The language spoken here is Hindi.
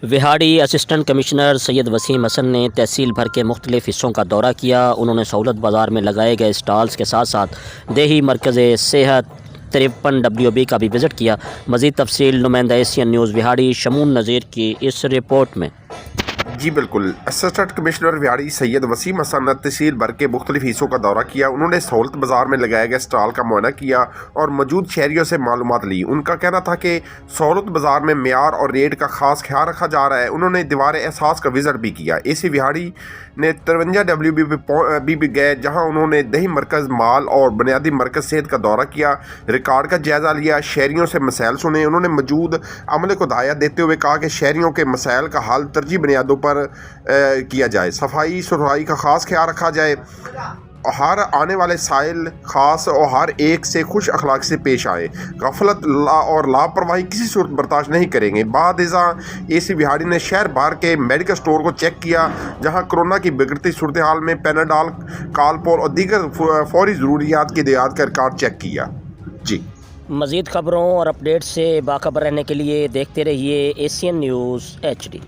विहाड़ी असिस्टेंट कमिश्नर सैयद वसीम हसन ने तहसील भर के मुख्तलिफ हिस्सों का दौरा किया। उन्होंने सहूलत बाज़ार में लगाए गए स्टॉल्स के साथ साथ देही मरकज़ सेहत 53 WB का भी विज़िट किया। मज़ीद तफसील नुमाइंदा एशियन न्यूज़ विहाड़ी शमून नज़ीर की इस रिपोर्ट में। जी बिल्कुल। असिस्टेंट कमिश्नर विहाड़ी सैयद वसीम हसन ने तहसील भर के मुख्तलिफ हिस्सों का दौरा किया। उन्होंने सहूलत बाज़ार में लगाए गए स्टॉल का मुआयना किया और मौजूद शहरियों से मालूमात ली। उनका कहना था कि सहूलत बाज़ार में मेयार और रेट का खास ख्याल रखा जा रहा है। उन्होंने दीवार एहसास का विज़िट भी किया। एसी विहाड़ी ने 53 WB भी गए, जहाँ उन्होंने दही मरकज़ माल और बुनियादी मरकज़ सेहत का दौरा किया, रिकॉर्ड का जायज़ा लिया, शहरियों से मसाइल सुने। उन्होंने मौजूद अमले को हिदायत देते हुए कहा कि शहरियों के मसाइल का हल तरजीह बुनियादों पर किया जाए, सफाई सुथराई का ख़ास ख्याल रखा जाए, हर आने वाले साइल ख़ास और हर एक से खुश अखलाक से पेश आए, गफलत और लापरवाही किसी सूरत बर्दाश्त नहीं करेंगे। बाद एसी विहाड़ी ने शहर भर के मेडिकल स्टोर को चेक किया, जहां कोरोना की बिगड़ती सूरत हाल में पेनाडॉल, कालपोल और दीगर फौरी ज़रूरियात की हिदायत का रिकॉर्ड चेक किया। जी, मज़ीद ख़बरों और अपडेट से बाखबर रहने के लिए देखते रहिए एशियन न्यूज़ HD।